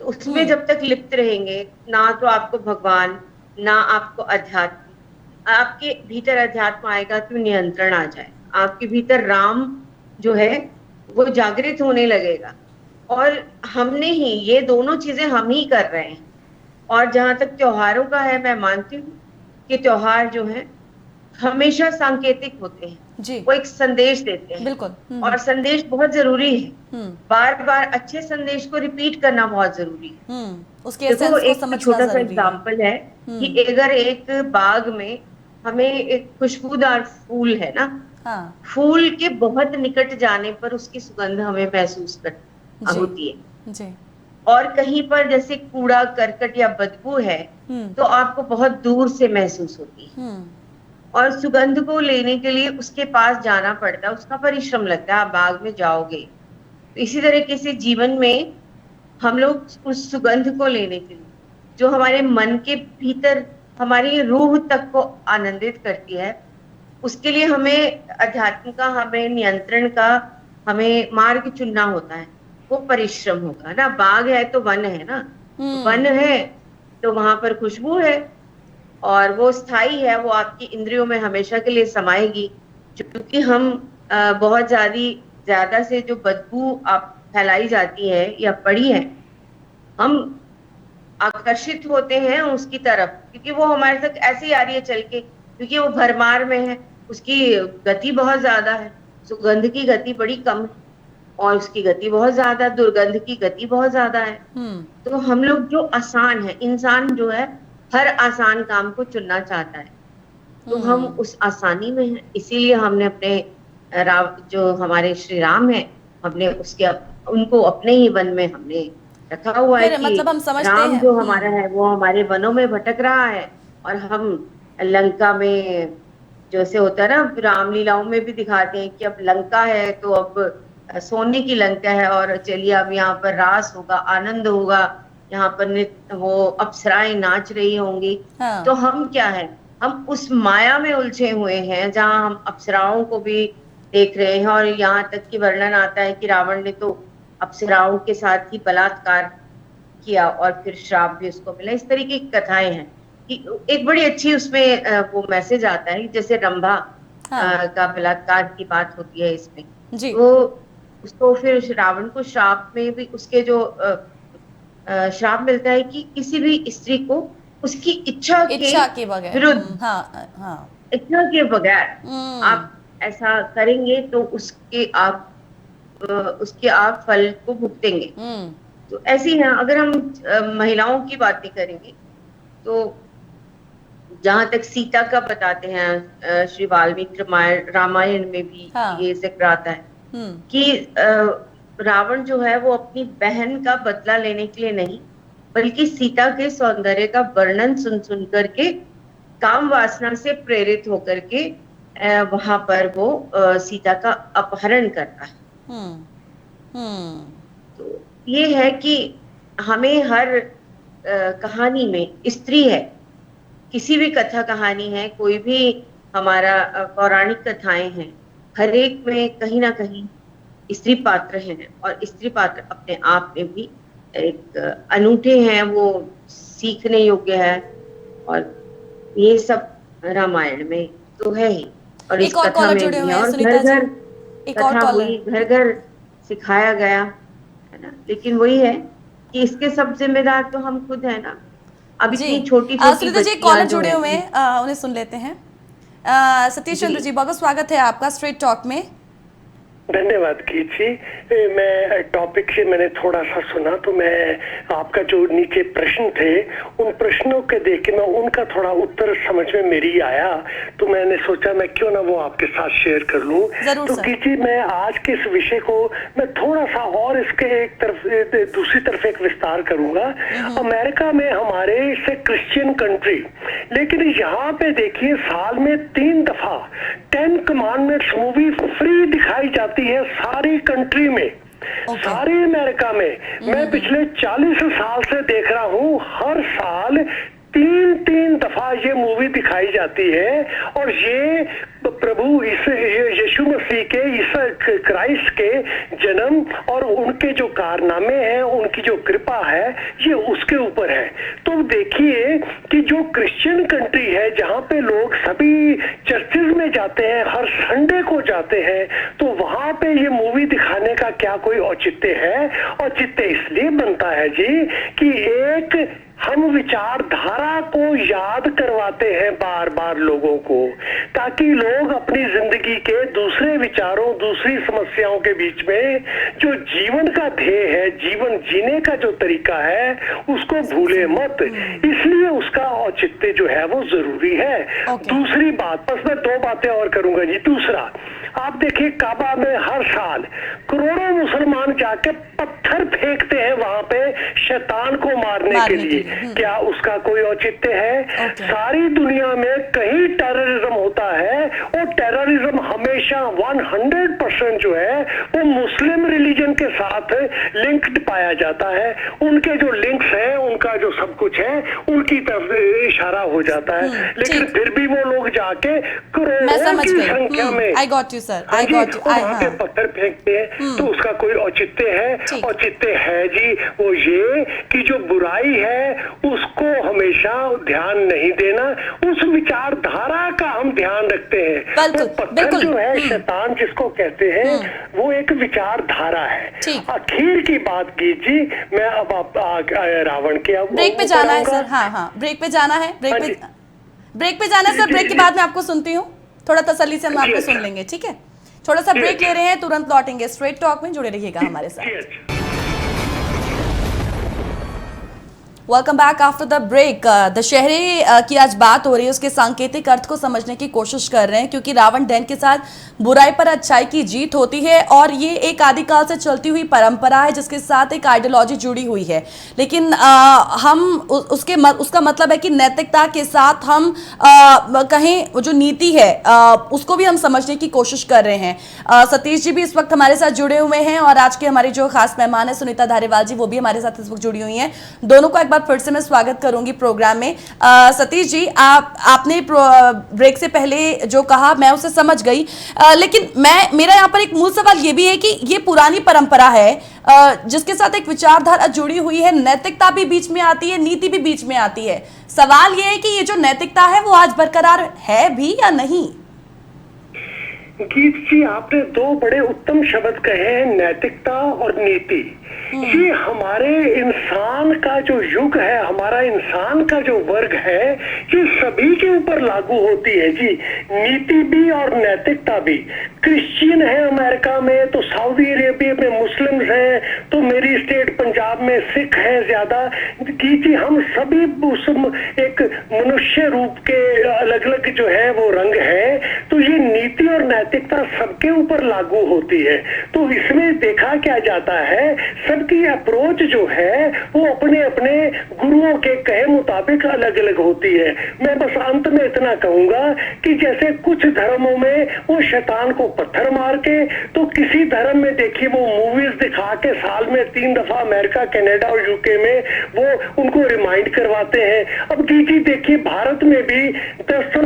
तो उसमें जब तक लिप्त रहेंगे ना तो आपको भगवान, ना आपको अध्यात्म, आपके भीतर अध्यात्म आएगा तो नियंत्रण आ जाए, आपके भीतर राम जो है वो जागृत होने लगेगा। और हमने ही ये दोनों चीजें हम ही कर रहे हैं। और जहां तक त्योहारों का है, मैं मानती हूँ कि त्योहार जो है हमेशा सांकेतिक होते हैं, जी वो एक संदेश देते हैं। बिल्कुल। और संदेश बहुत जरूरी है, बार बार अच्छे संदेश को रिपीट करना बहुत जरूरी है। उसके देखो, एसेंस को एक समझना छोटा सा जरूरी है। एग्जाम्पल है कि अगर एक बाग में हमें एक खुशबूदार फूल है ना, हाँ फूल के बहुत निकट जाने पर उसकी सुगंध हमें महसूस जी होती है, जी और कहीं पर जैसे कूड़ा करकट या बदबू है तो आपको बहुत दूर से महसूस होती है। और सुगंध को लेने के लिए उसके पास जाना पड़ता है, उसका परिश्रम लगता है, आप बाग में जाओगे। तो इसी तरीके से जीवन में हम लोग उस सुगंध को लेने के लिए, जो हमारे मन के भीतर हमारी रूह तक को आनंदित करती है, उसके लिए हमें अध्यात्म का, हमें नियंत्रण का, हमें मार्ग चुनना होता है। वो परिश्रम होगा ना। बाग है तो वन है ना, वन है तो वहां पर खुशबू है, और वो स्थायी है, वो आपकी इंद्रियों में हमेशा के लिए समाएगी। क्योंकि हम बहुत ज्यादा से जो बदबू आप फैलाई जाती है या पड़ी है, हम आकर्षित होते हैं उसकी तरफ, क्योंकि वो हमारे तक ऐसे ही आ रही है चल के, क्योंकि वो भरमार में है, उसकी गति बहुत ज्यादा है। सुगंध की गति बड़ी कम है और उसकी गति बहुत ज्यादा, दुर्गंध की गति बहुत ज्यादा है। तो हम लोग जो आसान है, इंसान जो है हर आसान काम को चुनना चाहता है, तो हम उस आसानी में हैं। इसीलिए हमने अपने जो हमारे श्री राम है, हमने उनको अपने ही वन में हमने रखा हुआ है फिर कि मतलब हम समझते राम हैं। जो हमारा है वो हमारे वनों में भटक रहा है, और हम लंका में, जैसे होता है ना रामलीलाओं में भी दिखाते हैं कि अब लंका है तो अब सोने की लंका है, और चलिए अब यहाँ पर रास होगा, आनंद होगा, यहाँ पर नृत्य, वो अप्सराएं नाच रही होंगी। हाँ। तो हम क्या है, हम उस माया में उलझे हुए हैं जहां हम अप्सराओं को भी देख रहे हैं, और यहाँ तक कि वर्णन आता है कि रावण ने तो अप्सराओं के साथ ही बलात्कार किया और फिर श्राप भी उसको मिला। इस तरीके की कथाएं हैं कि एक बड़ी अच्छी उसमें वो मैसेज आता है, जैसे रंभा का बलात्कार की बात होती है इसमें, जी वो उसको फिर रावण को श्राप में भी उसके जो श्राप मिलता है कि किसी भी स्त्री को उसकी इच्छा के बगैर, विरुद्ध, हाँ हाँ, इच्छा के बगैर आप ऐसा करेंगे तो उसके आप फल को भुगतेंगे। तो ऐसी है। अगर हम महिलाओं की बातें करेंगे तो जहां तक सीता का बताते हैं, श्री वाल्मीकि रामायण में भी ये जिक्र आता है कि रावण जो है वो अपनी बहन का बदला लेने के लिए नहीं, बल्कि सीता के सौंदर्य का वर्णन सुन सुन करके, काम वासना से प्रेरित होकर के वहां पर वो सीता का अपहरण करता है। तो ये है कि हमें हर कहानी में स्त्री है, किसी भी कथा कहानी है, कोई भी हमारा पौराणिक कथाएं हैं, हर एक में कहीं ना कहीं स्त्री पात्र हैं, और स्त्री पात्र अपने आप में भी एक अनूठे हैं, वो सीखने योग्य है। और ये सब रामायण में तो है ही, और इस एक और कथा कॉलर में जुड़े भी हुए है, हैं और सुनीता घर घर जी, एक और कथा कॉलर। हुई, घर घर सिखाया गया, है ना। लेकिन वही है कि इसके सब जिम्मेदार तो हम खुद है ना। अब जी इतनी छोटी छोटी सुनीता जी, एक बच्चियां कॉलर जो जुड़े है। हुए हैं, उन्हें सुन लेते हैं। सतीश जी चंद्र जी, बहुत बहुत स्वागत है आपका स्ट्रेट टॉक में। धन्यवाद कीर्ति जी। मैं टॉपिक से मैंने थोड़ा सा सुना, तो मैं आपका जो नीचे प्रश्न थे उन प्रश्नों के देख के मैं उनका थोड़ा उत्तर समझ में मेरी आया, तो मैंने सोचा मैं क्यों ना वो आपके साथ शेयर कर लूं। तो कीर्ति, मैं आज के इस विषय को मैं थोड़ा सा और इसके एक तरफ दूसरी तरफ एक विस्तार करूंगा। अमेरिका में हमारे से क्रिश्चियन कंट्री, लेकिन यहाँ पे देखिए साल में 3 दफा 10 कमांडमेंट्स मूवी फ्री दिखाई जाती है सारी कंट्री में, सारी अमेरिका में। मैं पिछले 40 साल से देख रहा हूँ, हर साल 3 दफा ये मूवी दिखाई जाती है। और ये प्रभु यीशु मसीह के, ईसा क्राइस्ट के जन्म और उनके जो कारनामे हैं, उनकी जो कृपा है, ये उसके ऊपर है। तो देखिए कि जो क्रिश्चियन कंट्री है, जहाँ पे लोग सभी चर्चेज में जाते हैं, हर संडे को जाते हैं, तो वहां पे ये मूवी दिखाने का क्या कोई औचित्य है? औचित्य इसलिए बनता है जी कि एक हम विचारधारा को याद करवाते हैं बार बार लोगों को, ताकि लोग अपनी जिंदगी के दूसरे विचारों, दूसरी समस्याओं के बीच में जो जीवन का ध्येय है, जीवन जीने का जो तरीका है, उसको भूले मत। इसलिए उसका औचित्य जो है वो जरूरी है। दूसरी बात, बस मैं 2 बातें और करूंगा जी। दूसरा, आप देखिए काबा में हर साल करोड़ों मुसलमान जाके पत्थर फेंकते हैं वहां पे शैतान को मारने के लिए। क्या उसका कोई औचित्य है? सारी दुनिया में कहीं टेररिज्म होता है, और टेररिज्म हमेशा 100% जो है वो मुस्लिम रिलीजन के साथ लिंक्ड पाया जाता है। उनके जो लिंक्स हैं, उनका जो सब कुछ है, उनकी तरफ इशारा हो जाता है। लेकिन फिर भी वो लोग जाके करोड़ों की संख्या में पत्थर फेंकते हैं। तो उसका कोई औचित्य है? औचित्य है जी, वो ये कि जो बुराई है उसको हमेशा ध्यान नहीं देना, उस विचारधारा का हम ध्यान रखते हैं। तो पत्थर जो है, शैतान जिसको कहते हैं, वो एक विचारधारा है। आखिर की बात कीजिए, मैं अब रावण के ब्रेक पे जाना है सर। हाँ, ब्रेक पे जाना है, ब्रेक पे जाना है सर। ब्रेक के बाद मैं आपको सुनती हूँ, थोड़ा तसल्ली से हम आपको सुन लेंगे, ठीक है? थोड़ा सा ब्रेक ले रहे हैं, तुरंत लौटेंगे। स्ट्रेट टॉक में जुड़े रहिएगा हमारे साथ। Welcome back after the break. दशहरे की आज बात हो रही है, उसके सांकेतिक अर्थ को समझने की कोशिश कर रहे हैं, क्योंकि रावण दहन के साथ बुराई पर अच्छाई की जीत होती है, और ये एक आदिकाल से चलती हुई परंपरा है जिसके साथ एक आइडियोलॉजी जुड़ी हुई है। लेकिन हम उसका मतलब है कि नैतिकता के साथ हम कहें जो नीति है उसको भी हम समझने की कोशिश कर रहे हैं। सतीश जी भी इस वक्त हमारे साथ जुड़े हुए हैं, और आज के हमारी जो खास मेहमान है सुनीता धारीवाल जी, वो भी हमारे साथ इस वक्त जुड़ी हुई हैं। दोनों को फिर से मैं स्वागत करूंगी प्रोग्राम में। सतीश जी, आपने ब्रेक से पहले जो कहा मैं उसे समझ गई, लेकिन मेरा यहाँ पर एक मूल सवाल ये भी है कि ये पुरानी परंपरा है जिसके साथ एक विचारधारा जुड़ी हुई है, नैतिकता भी बीच में आती है, नीति भी बीच में आती है। सवाल ये है कि ये जो नैतिकता है वो आज बरकरार है भी या नहीं? गीत जी, आपने 2 बड़े उत्तम शब्द कहे हैं, नैतिकता और नीति। ये हमारे इंसान का जो युग है, हमारा इंसान का जो वर्ग है, ये सभी के ऊपर लागू होती है जी, नीति भी और नैतिकता भी। क्रिश्चियन है अमेरिका में, तो सऊदी अरेबिया में मुस्लिम्स हैं, तो मेरी स्टेट पंजाब में सिख है ज्यादा। जी, हम सभी उस एक मनुष्य रूप के अलग अलग जो है वो रंग है, तो ये नीति और नैतिकता सबके ऊपर लागू होती है। तो इसमें देखा क्या जाता है, सब सबकी अप्रोच जो है वो अपने अपने गुरुओं के कहे मुताबिक अलग अलग होती है। मैं बस अंत में इतना कहूंगा कि जैसे कुछ धर्मों में वो शैतान को पत्थर मार के, तो किसी धर्म में देखिए वो मूवीज दिखा के साल में 3 दफा अमेरिका, कनाडा और यूके में वो उनको रिमाइंड करवाते हैं। अब जी देखिए भारत में भी 10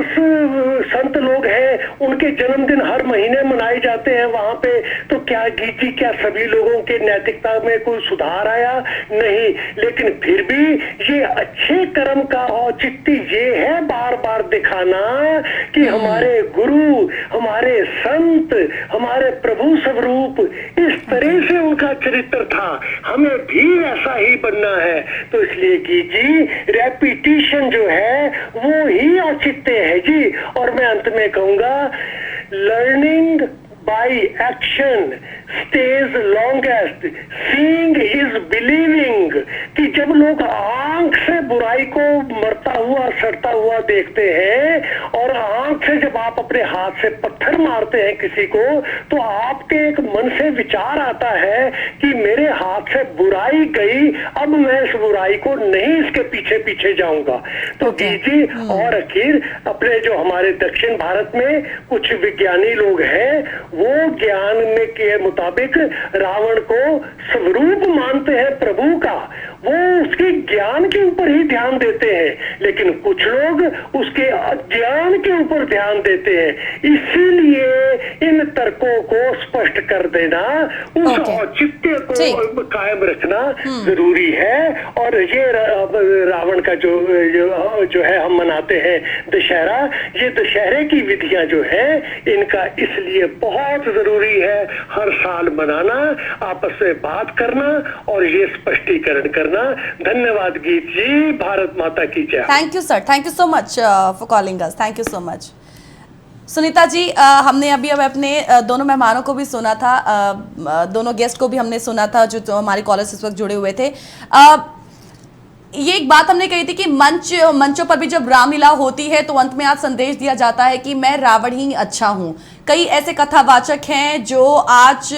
संत लोग हैं, उनके जन्मदिन हर महीने मनाए जाते हैं वहां पे। तो क्या जी क्या सभी लोगों के नैतिकता में कोई सुधार आया? नहीं। लेकिन फिर भी ये अच्छे कर्म का औचित्य ये है बार बार दिखाना कि हमारे गुरु, हमारे संत, हमारे प्रभु स्वरूप इस तरह से उनका चरित्र था, हमें भी ऐसा ही बनना है। तो इसलिए कि जी रेपिटिशन जो है वो ही औचित्य है जी। और मैं अंत में कहूंगा, learning by action stays longest, seeing is believing। कि जब लोग आंख से बुराई को मरता हुआ सड़ता हुआ देखते हैं और आंख से जब आप अपने हाथ से पत्थर मारते हैं किसी को, तो आपके एक मन से विचार आता है कि मेरे हाथ से बुराई गई, अब मैं इस बुराई को नहीं इसके पीछे पीछे जाऊंगा। तो जी और आखिर अपने जो हमारे दक्षिण भारत में कुछ विज्ञानी लोग हैं, वो ज्ञान में के मुताबिक रावण को स्वरूप मानते हैं प्रभु का, वो उसके ज्ञान के ऊपर ही ध्यान देते हैं। लेकिन कुछ लोग उसके अज्ञान के ऊपर ध्यान देते हैं। इसीलिए इन तर्कों को स्पष्ट कर देना, उस औचित्य को कायम रखना जरूरी है। और ये रावण का जो है हम मनाते हैं दशहरा, ये दशहरे की विधियां जो है इनका इसलिए बहुत जरूरी है हर साल मनाना, आपस में बात करना और ये स्पष्टीकरण करना। धन्यवाद गीत जी, भारत माता की जय। Thank you sir, thank you so much for calling us, thank you so much. Sunita ji, हमने अभी अब अपने दोनों मेहमानों को भी सुना था, दोनों गेस्ट को भी हमने सुना था जो हमारे कॉलर्स इस वक्त जुड़े हुए थे। ये एक बात हमने कही थी कि मंचों पर भी जब रामलीला होती है तो अंत में आज संदेश दिया जाता है कि मैं रावण ही अच्छा हूं। कई ऐसे कथावाचक हैं जो आज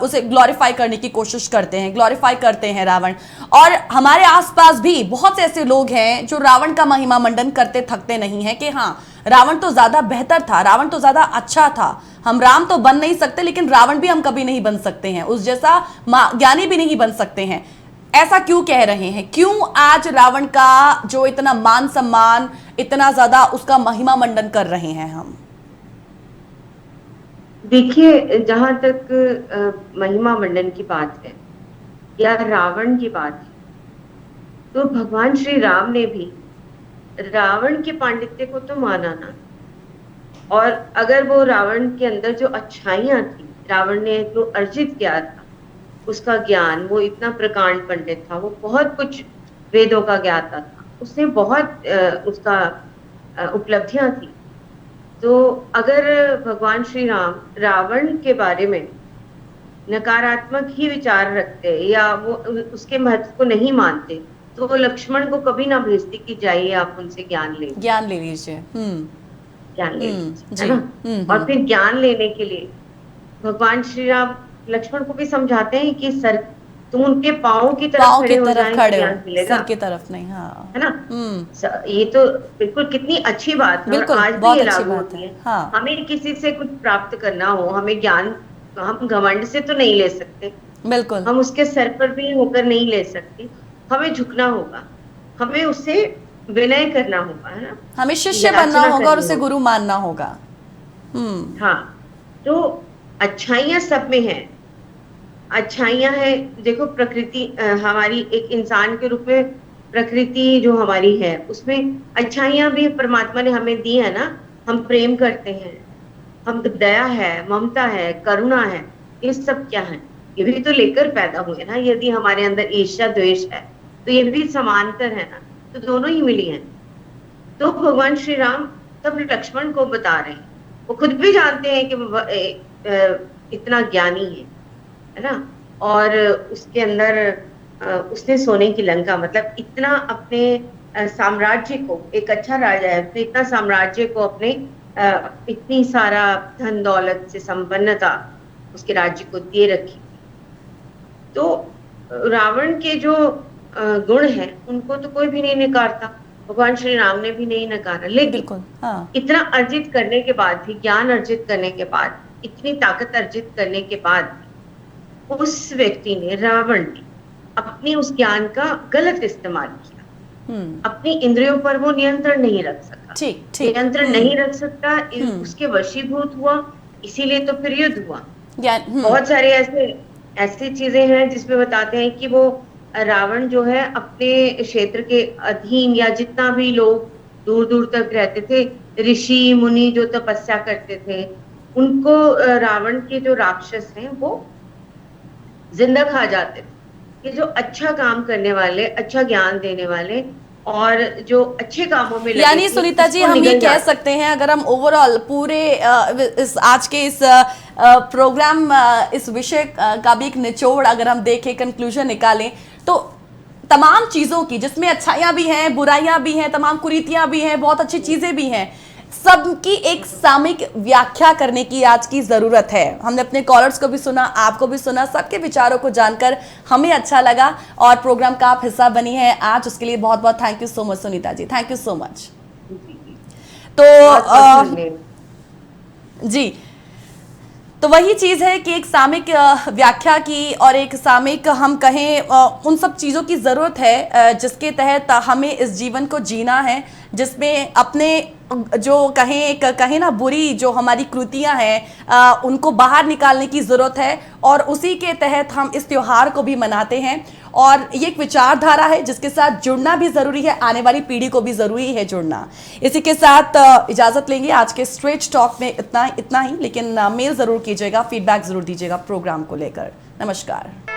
उसे ग्लोरीफाई करने की कोशिश करते हैं, ग्लोरीफाई करते हैं रावण। और हमारे आसपास भी बहुत से ऐसे लोग हैं जो रावण का महिमा मंडन करते थकते नहीं हैं कि हाँ, रावण तो ज्यादा बेहतर था, रावण तो ज्यादा अच्छा था, हम राम तो बन नहीं सकते लेकिन रावण भी हम कभी नहीं बन सकते हैं, उस जैसा ज्ञानी भी नहीं बन सकते हैं। ऐसा क्यों कह रहे हैं? क्यों आज रावण का जो इतना मान सम्मान, इतना ज्यादा उसका महिमा मंडन कर रहे हैं हम? देखिए, जहां तक महिमा मंडन की बात है या रावण की बात है, तो भगवान श्री राम ने भी रावण के पांडित्य को तो माना ना। और अगर वो रावण के अंदर जो अच्छाइयां थी, रावण ने जो अर्जित किया था, उसका ज्ञान, वो इतना प्रकांड पंडित था, वो बहुत कुछ वेदों का ज्ञाता था, उसने बहुत उसका उपलब्धियां थी। तो अगर भगवान श्री राम रावण के बारे में नकारात्मक ही विचार रखते या वो उसके महत्व को नहीं मानते, तो वो लक्ष्मण को कभी ना भेजते कि जाइए आप उनसे ज्ञान ले लीजिए। ज्ञान ले लीजिए। है ना? और फिर ज्ञान लेने के लिए भगवान श्री राम लक्ष्मण को भी समझाते हैं कि सर, तुम उनके पाँव की तरफ खड़े हो जाए, सर की तरफ नहीं। हाँ, है ना? ये तो बिल्कुल कितनी अच्छी बात है, और आज भी ये लागू होती है। हाँ। हमें किसी से कुछ प्राप्त करना हो, हमें ज्ञान, हम घमंड से तो नहीं ले सकते, बिल्कुल, हम उसके सर पर भी होकर नहीं ले सकते, हमें झुकना होगा, हमें उससे विनय करना होगा, है ना? हमें शिष्य बनना होगा और उसे गुरु मानना होगा। हाँ, तो अच्छाइयां सब में हैं, अच्छाइयां हैं। देखो, प्रकृति हमारी एक इंसान के रूप में प्रकृति जो हमारी है, उसमें अच्छाइयां भी परमात्मा ने हमें दी है ना। हम प्रेम करते हैं, हम दया है, ममता है, करुणा है, ये सब क्या है? ये भी तो लेकर पैदा हुए ना। यदि हमारे अंदर ईर्ष्या द्वेष है तो ये भी समांतर है ना, तो दोनों ही मिली हैं। तो भगवान श्री राम तब लक्ष्मण को बता रहे हैं, वो खुद भी जानते हैं कि वो इतना ज्ञानी है ना, और उसके अंदर उसने सोने की लंका, मतलब इतना अपने साम्राज्य को, एक अच्छा राजा है, उसने इतना साम्राज्य को अपने इतनी सारा धन दौलत से संपन्नता उसके राज्य को दे रखी। तो रावण के जो गुण हैं उनको तो कोई भी नहीं नकारता, भगवान श्री राम ने भी नहीं नकारा, लेकिन बिल्कुल, हाँ, इतना अर्जित करने के बाद भी, ज्ञान अर्जित करने के बाद, इतनी ताकत अर्जित करने के बाद उस व्यक्ति ने, रावण ने अपनी उस ज्ञान का गलत इस्तेमाल किया। अपनी इंद्रियों पर वो नियंत्रण नहीं रख सका, ठीक ठीक, नियंत्रण नहीं रख सकता, उसके वशीभूत हुआ, इसीलिए तो फिर युद्ध हुआ। बहुत सारे ऐसी चीजें हैं जिसमें बताते हैं कि वो रावण जो है अपने क्षेत्र के अधीन, या जितना भी लोग दूर दूर तक रहते थे, ऋषि मुनि जो तपस्या करते थे, उनको रावण के जो राक्षस हैं वो जिंदा खा जाते थे। ये जो अच्छा काम करने वाले, अच्छा ज्ञान देने वाले और जो अच्छे कामों में लगे यानी थे, सुनीता जी, उसको हम ये निगल कह जाते। सकते हैं, अगर हम ओवरऑल पूरे इस आज के इस प्रोग्राम, इस विषय का भी एक निचोड़ अगर हम देखें, कंक्लूजन निकालें, तो तमाम चीजों की, जिसमें अच्छाइयां भी हैं, बुराइयां भी हैं, तमाम कुरीतियां भी हैं, बहुत अच्छी चीजें भी हैं, सबकी एक सामयिक व्याख्या करने की आज की जरूरत है। हमने अपने कॉलर्स को भी सुना, आपको भी सुना, सबके विचारों को जानकर हमें अच्छा लगा और प्रोग्राम का आप हिस्सा बनी है आज, उसके लिए बहुत बहुत thank you so much Sunita ji, thank you so much. तो जी, तो वही चीज है कि एक सामयिक व्याख्या की और एक सामयिक हम कहें उन सब चीजों की जरूरत है जिसके तहत हमें इस जीवन को जीना है, जिसमें अपने जो कहें ना बुरी जो हमारी कृतियां हैं उनको बाहर निकालने की जरूरत है, और उसी के तहत हम इस त्योहार को भी मनाते हैं। और ये एक विचारधारा है जिसके साथ जुड़ना भी जरूरी है, आने वाली पीढ़ी को भी जरूरी है जुड़ना। इसी के साथ इजाजत लेंगे आज के स्ट्रेट टॉक में, इतना ही, लेकिन मेल जरूर कीजिएगा, फीडबैक जरूर दीजिएगा प्रोग्राम को लेकर। नमस्कार।